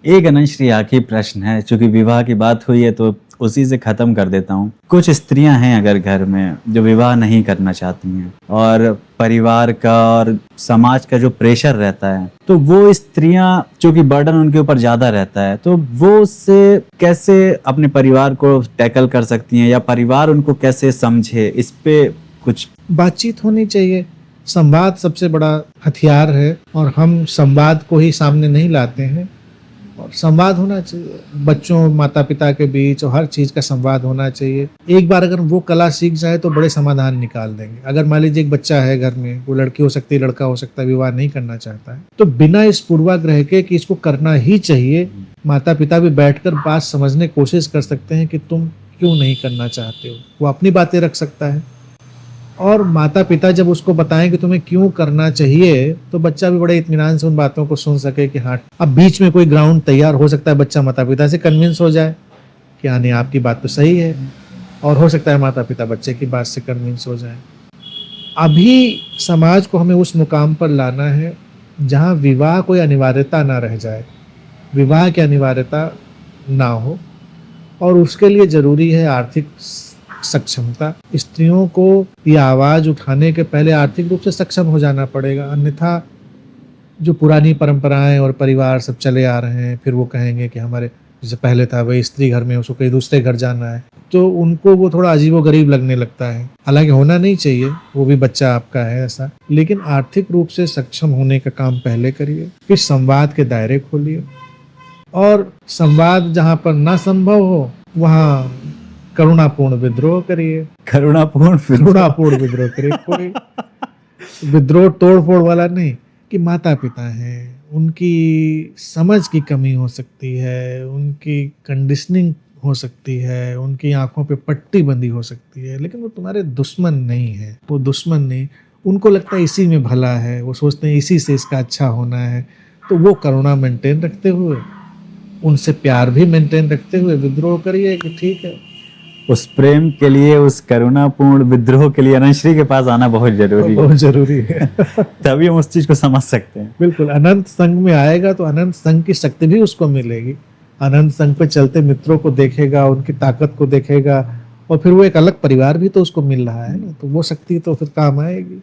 एक अनश्री आखिरी प्रश्न है, चूंकि विवाह की बात हुई है तो उसी से खत्म कर देता हूँ। कुछ स्त्रियां हैं अगर घर में जो विवाह नहीं करना चाहती हैं और परिवार का और समाज का जो प्रेशर रहता है, तो वो स्त्रियां, चूंकि बर्डन उनके ऊपर ज्यादा रहता है, तो वो उससे कैसे अपने परिवार को टैकल कर सकती हैं या परिवार उनको कैसे समझे, इस पे कुछ। बातचीत होनी चाहिए। संवाद सबसे बड़ा हथियार है और हम संवाद को ही सामने नहीं लाते हैं। और संवाद होना चाहिए बच्चों माता पिता के बीच, और हर चीज़ का संवाद होना चाहिए। एक बार अगर वो कला सीख जाए तो बड़े समाधान निकाल देंगे। अगर मान लीजिए एक बच्चा है घर में, वो लड़की हो सकती है, लड़का हो सकता है, विवाह नहीं करना चाहता है, तो बिना इस पूर्वाग्रह के कि इसको करना ही चाहिए, माता पिता भी बैठकर बात समझने की कोशिश कर सकते हैं कि तुम क्यों नहीं करना चाहते हो। वो अपनी बातें रख सकता है और माता पिता जब उसको बताएं कि तुम्हें क्यों करना चाहिए, तो बच्चा भी बड़े इत्मीनान से उन बातों को सुन सके कि हाँ, अब बीच में कोई ग्राउंड तैयार हो सकता है, बच्चा माता पिता से कन्विंस हो जाए कि हाँ नहीं आपकी बात तो सही है, और हो सकता है माता पिता बच्चे की बात से कन्विंस हो जाए। अभी समाज को हमें उस मुकाम पर लाना है जहाँ विवाह कोई अनिवार्यता ना रह जाए, विवाह की अनिवार्यता ना हो, और उसके लिए जरूरी है आर्थिक सक्षमता। स्त्रियों को ये आवाज उठाने के पहले आर्थिक रूप से सक्षम हो जाना पड़ेगा, अन्यथा जो पुरानी परंपराएं और परिवार सब चले आ रहे हैं, फिर वो कहेंगे कि हमारे जैसे पहले था वही स्त्री घर में, उसको कहीं दूसरे घर जाना है, तो उनको वो थोड़ा अजीबोगरीब लगने लगता है। हालांकि होना नहीं चाहिए, वो भी बच्चा आपका है ऐसा, लेकिन आर्थिक रूप से सक्षम होने का काम पहले करिए, फिर संवाद के दायरे खोलिए, और संवाद जहाँ पर ना संभव हो वहाँ करुणापूर्ण विद्रोह करिए। करुणापूर्ण विद्रोह करिए, कोई विद्रोह तोड़ फोड़ वाला नहीं, कि माता पिता हैं, उनकी समझ की कमी हो सकती है, उनकी कंडीशनिंग हो सकती है, उनकी आंखों पे पट्टी बंदी हो सकती है, लेकिन वो तुम्हारे दुश्मन नहीं है, वो दुश्मन नहीं, उनको लगता है इसी में भला है, वो सोचते हैं इसी से इसका अच्छा होना है, तो वो करुणा मेंटेन रखते हुए, उनसे प्यार भी मेंटेन रखते हुए विद्रोह करिए कि ठीक है। उस प्रेम के लिए, उस करुणापूर्ण विद्रोह के लिए अनश्री के पास आना बहुत जरूरी है। तभी हम उस चीज को समझ सकते हैं। बिल्कुल, अनंत संघ में आएगा तो अनंत संघ की शक्ति भी उसको मिलेगी। अनंत संघ पे चलते मित्रों को देखेगा, उनकी ताकत को देखेगा, और फिर वो एक अलग परिवार भी तो उसको मिल रहा है ना, तो वो शक्ति तो फिर काम आएगी।